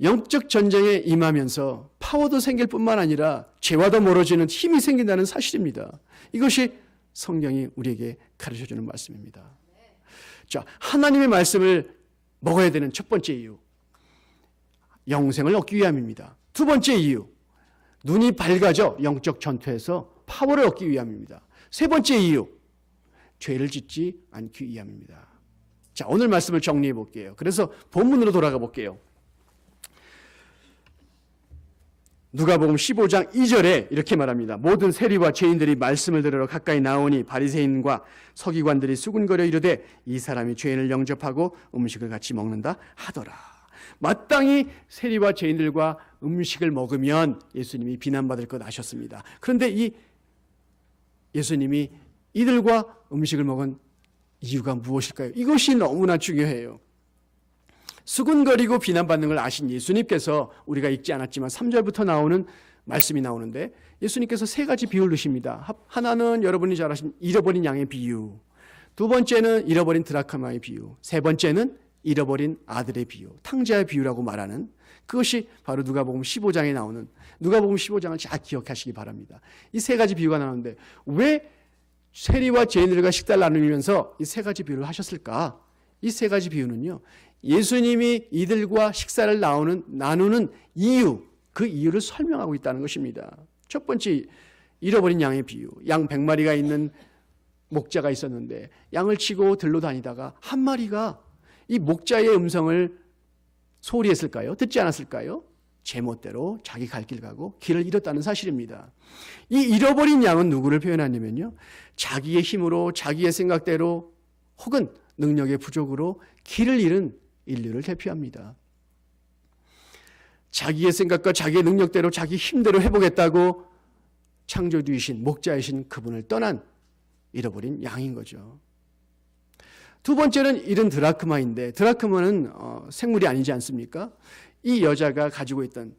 영적 전쟁에 임하면서 파워도 생길 뿐만 아니라 죄와도 멀어지는 힘이 생긴다는 사실입니다. 이것이 성경이 우리에게 가르쳐주는 말씀입니다. 자, 하나님의 말씀을 먹어야 되는 첫 번째 이유, 영생을 얻기 위함입니다. 두 번째 이유, 눈이 밝아져 영적 전투에서 파워를 얻기 위함입니다. 세 번째 이유, 죄를 짓지 않기 위함입니다. 자, 오늘 말씀을 정리해 볼게요. 그래서 본문으로 돌아가 볼게요. 누가복음 15장 2절에 이렇게 말합니다. 모든 세리와 죄인들이 말씀을 들으러 가까이 나오니 바리새인과 서기관들이 수군거려 이르되 이 사람이 죄인을 영접하고 음식을 같이 먹는다 하더라. 마땅히 세리와 죄인들과 음식을 먹으면 예수님이 비난받을 것 아셨습니다. 그런데 이 예수님이 이들과 음식을 먹은 이유가 무엇일까요? 이것이 너무나 중요해요. 수군거리고 비난받는 걸 아신 예수님께서, 우리가 읽지 않았지만 3절부터 나오는 말씀이 나오는데, 예수님께서 세 가지 비유를 드십니다. 하나는 여러분이 잘 아신 잃어버린 양의 비유, 두 번째는 잃어버린 드라크마의 비유, 세 번째는 잃어버린 아들의 비유, 탕자의 비유라고 말하는, 그것이 바로 누가복음 15장에 나오는, 누가복음 15장을 잘 기억하시기 바랍니다. 이 세 가지 비유가 나오는데 왜 세리와 죄인들과 식사를 나누면서 이 세 가지 비유를 하셨을까? 이 세 가지 비유는요, 예수님이 이들과 식사를 나누는 이유, 그 이유를 설명하고 있다는 것입니다. 첫 번째, 잃어버린 양의 비유. 양 100마리가 있는 목자가 있었는데 양을 치고 들로 다니다가 한 마리가 이 목자의 음성을 소홀히 했을까요? 듣지 않았을까요? 제멋대로 자기 갈 길 가고 길을 잃었다는 사실입니다. 이 잃어버린 양은 누구를 표현하냐면요, 자기의 힘으로, 자기의 생각대로, 혹은 능력의 부족으로 길을 잃은 인류를 대표합니다. 자기의 생각과 자기의 능력대로, 자기 힘대로 해보겠다고 창조주이신 목자이신 그분을 떠난 잃어버린 양인 거죠. 두 번째는 잃은 드라크마인데, 드라크마는 생물이 아니지 않습니까? 이 여자가 가지고 있던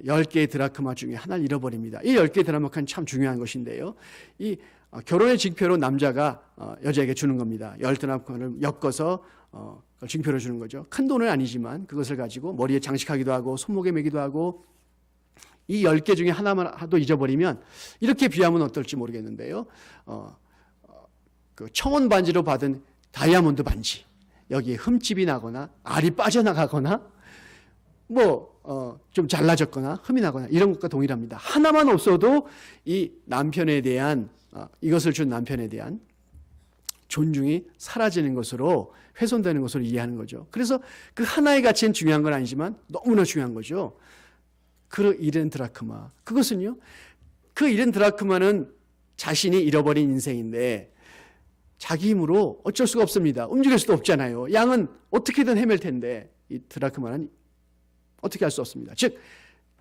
10개의 드라크마 중에 하나를 잃어버립니다. 이 10개의 드라크마는 참 중요한 것인데요, 이 결혼의 징표로 남자가 여자에게 주는 겁니다. 10드라크마를 엮어서 징표로 주는 거죠. 큰 돈은 아니지만 그것을 가지고 머리에 장식하기도 하고 손목에 매기도 하고, 이 10개 중에 하나만 하도 잊어버리면, 이렇게 비하면 어떨지 모르겠는데요, 그 청원 반지로 받은 다이아몬드 반지, 여기에 흠집이 나거나 알이 빠져나가거나 좀 잘라졌거나 흠이 나거나 이런 것과 동일합니다. 하나만 없어도 이 남편에 대한, 이것을 준 남편에 대한 존중이 사라지는 것으로, 훼손되는 것으로 이해하는 거죠. 그래서 그 하나의 가치는 중요한 건 아니지만 너무나 중요한 거죠. 그 잃은 드라크마, 그것은요, 그 잃은 드라크마는 자신이 잃어버린 인생인데 자기 힘으로 어쩔 수가 없습니다. 움직일 수도 없잖아요. 양은 어떻게든 헤맬 텐데 이 드라크마는 어떻게 할 수 없습니다. 즉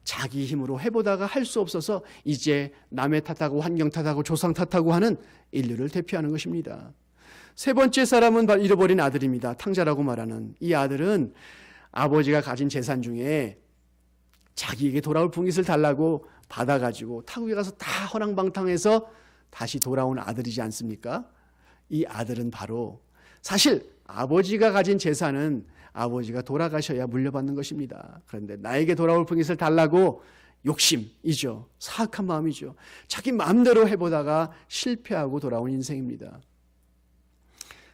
자기 힘으로 해보다가 할 수 없어서 이제 남의 탓하고 환경 탓하고 조상 탓하고 하는 인류를 대표하는 것입니다. 세 번째 사람은 바로 잃어버린 아들입니다. 탕자라고 말하는 이 아들은 아버지가 가진 재산 중에 자기에게 돌아올 분깃을 달라고 받아가지고 타국에 가서 다 허랑방탕해서 다시 돌아온 아들이지 않습니까? 이 아들은 바로 사실 아버지가 가진 재산은 아버지가 돌아가셔야 물려받는 것입니다. 그런데 나에게 돌아올 분깃을 달라고 욕심이죠. 사악한 마음이죠. 자기 마음대로 해보다가 실패하고 돌아온 인생입니다.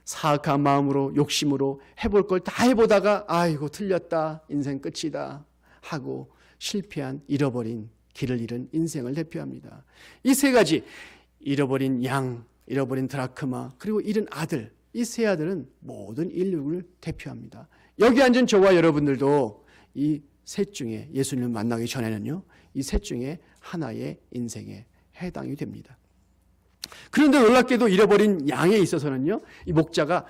사악한 마음으로 욕심으로 해볼 걸 다 해보다가 아이고 틀렸다 인생 끝이다 하고 실패한 잃어버린 길을 잃은 인생을 대표합니다. 이 세 가지 잃어버린 양, 잃어버린 드라크마 그리고 잃은 아들 이 세 아들은 모든 인류를 대표합니다. 여기 앉은 저와 여러분들도 이 셋 중에 예수님을 만나기 전에는요 이 셋 중에 하나의 인생에 해당이 됩니다. 그런데 놀랍게도 잃어버린 양에 있어서는요 이 목자가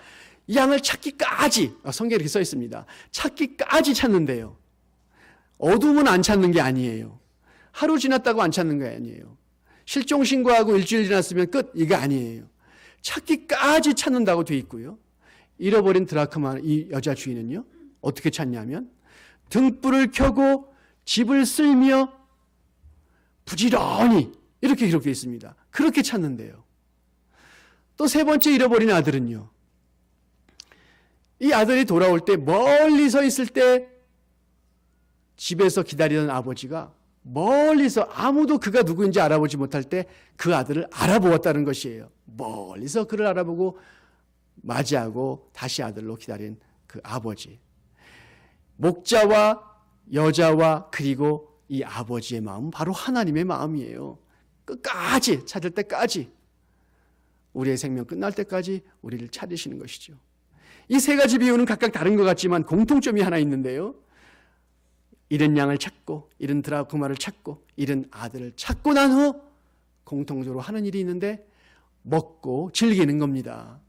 이 양을 찾기까지 성경에 이렇게 써 있습니다. 찾기까지 찾는데요. 어두우면 안 찾는 게 아니에요. 하루 지났다고 안 찾는 게 아니에요. 실종 신고하고 일주일 지났으면 끝 이게 아니에요. 찾기까지 찾는다고 돼 있고요. 잃어버린 드라크마 이 여자 주인은요 어떻게 찾냐면 등불을 켜고 집을 쓸며 부지런히 이렇게 기록되어 있습니다. 그렇게 찾는데요. 또 세 번째 잃어버린 아들은요. 이 아들이 돌아올 때 멀리 서 있을 때 집에서 기다리던 아버지가 멀리서 아무도 그가 누구인지 알아보지 못할 때 그 아들을 알아보았다는 것이에요. 멀리서 그를 알아보고 맞이하고 다시 아들로 기다린 그 아버지. 목자와 여자와 그리고 이 아버지의 마음은 바로 하나님의 마음이에요. 끝까지 찾을 때까지 우리의 생명 끝날 때까지 우리를 찾으시는 것이죠. 이 세 가지 비유는 각각 다른 것 같지만 공통점이 하나 있는데요. 잃은 양을 찾고 잃은 드라크마를 찾고 잃은 아들을 찾고 난 후 공통적으로 하는 일이 있는데 먹고 즐기는 겁니다.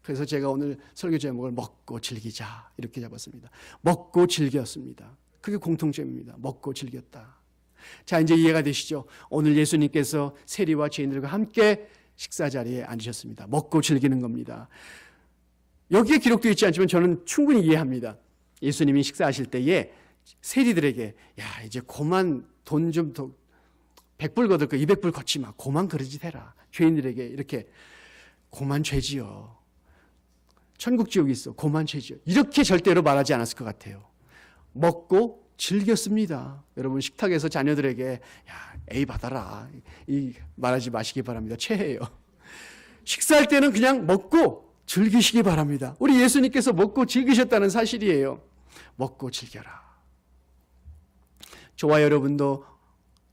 그래서 제가 오늘 설교 제목을 먹고 즐기자 이렇게 잡았습니다. 먹고 즐겼습니다. 그게 공통점입니다. 먹고 즐겼다. 자, 이제 이해가 되시죠? 오늘 예수님께서 세리와 죄인들과 함께 식사 자리에 앉으셨습니다. 먹고 즐기는 겁니다. 여기에 기록되어 있지 않지만 저는 충분히 이해합니다. 예수님이 식사하실 때에 세리들에게 야 이제 고만 돈 좀 더 100불 거둘 거 200불 걷지 마. 고만 그러지 해라. 죄인들에게 이렇게 고만 죄지요. 천국 지옥이 있어. 고만 죄지요. 이렇게 절대로 말하지 않았을 것 같아요. 먹고 즐겼습니다. 여러분 식탁에서 자녀들에게 야 A 받아라. 이 말하지 마시기 바랍니다. 최해요. 식사할 때는 그냥 먹고 즐기시기 바랍니다. 우리 예수님께서 먹고 즐기셨다는 사실이에요. 먹고 즐겨라. 저와 여러분도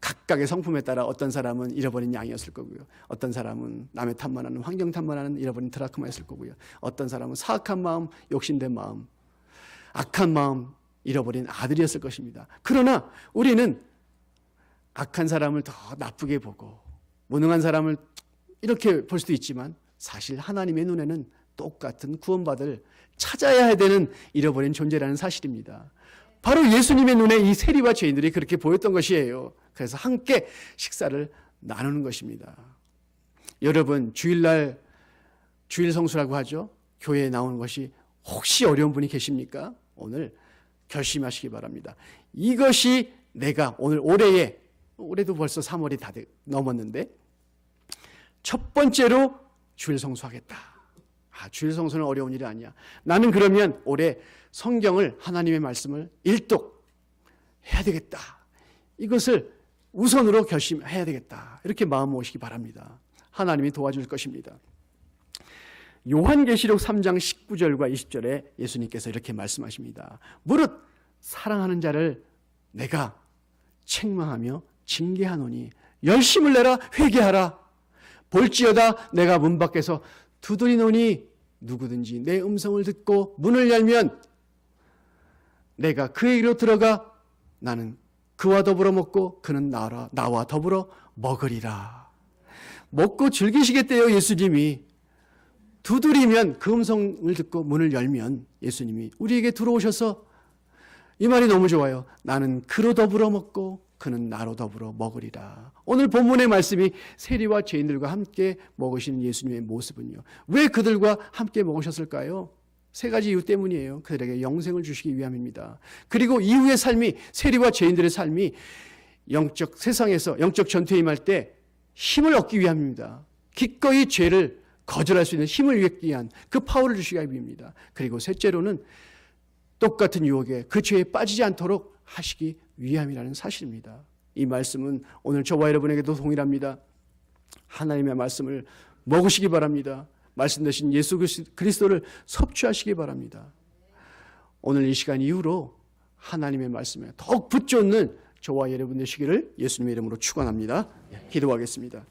각각의 성품에 따라 어떤 사람은 잃어버린 양이었을 거고요. 어떤 사람은 남의 탓만 하는 환경 탓만 하는 잃어버린 드라크마였을 거고요. 어떤 사람은 사악한 마음, 욕심된 마음, 악한 마음, 잃어버린 아들이었을 것입니다. 그러나 우리는 악한 사람을 더 나쁘게 보고 무능한 사람을 이렇게 볼 수도 있지만 사실 하나님의 눈에는 똑같은 구원받을 찾아야 되는 잃어버린 존재라는 사실입니다. 바로 예수님의 눈에 이 세리와 죄인들이 그렇게 보였던 것이에요. 그래서 함께 식사를 나누는 것입니다. 여러분 주일날 주일 성수라고 하죠. 교회에 나오는 것이 혹시 어려운 분이 계십니까? 오늘 결심하시기 바랍니다. 이것이 내가 오늘 올해도 벌써 3월이 다 넘었는데 첫 번째로 주일 성수하겠다. 주일 성수는 어려운 일이 아니야. 나는 그러면 올해 성경을 하나님의 말씀을 일독해야 되겠다. 이것을 우선으로 결심해야 되겠다. 이렇게 마음 모시기 바랍니다. 하나님이 도와줄 것입니다. 요한계시록 3장 19절과 20절에 예수님께서 이렇게 말씀하십니다. 무릇 사랑하는 자를 내가 책망하며 징계하노니 열심을 내라 회개하라. 볼지어다 내가 문 밖에서 두드리노니 누구든지 내 음성을 듣고 문을 열면 내가 그에게로 들어가 나는 그와 더불어 먹고 그는 나와 더불어 먹으리라. 먹고 즐기시겠대요. 예수님이 두드리면 그 음성을 듣고 문을 열면 예수님이 우리에게 들어오셔서 이 말이 너무 좋아요. 나는 그로 더불어 먹고 그는 나로 더불어 먹으리라. 오늘 본문의 말씀이 세리와 죄인들과 함께 먹으시는 예수님의 모습은요, 왜 그들과 함께 먹으셨을까요? 세 가지 이유 때문이에요. 그들에게 영생을 주시기 위함입니다. 그리고 이후의 삶이, 세리와 죄인들의 삶이 영적 세상에서 영적 전투에 임할 때 힘을 얻기 위함입니다. 기꺼이 죄를 거절할 수 있는 힘을 얻기 위한 그 파워를 주시기 위함입니다. 그리고 셋째로는 똑같은 유혹에 그 죄에 빠지지 않도록 하시기 위함이라는 사실입니다. 이 말씀은 오늘 저와 여러분에게도 동일합니다. 하나님의 말씀을 먹으시기 바랍니다. 말씀 되신 예수 그리스도를 섭취하시기 바랍니다. 오늘 이 시간 이후로 하나님의 말씀에 더욱 붙잡는 저와 여러분 되시기를 예수님의 이름으로 축원합니다. 기도하겠습니다.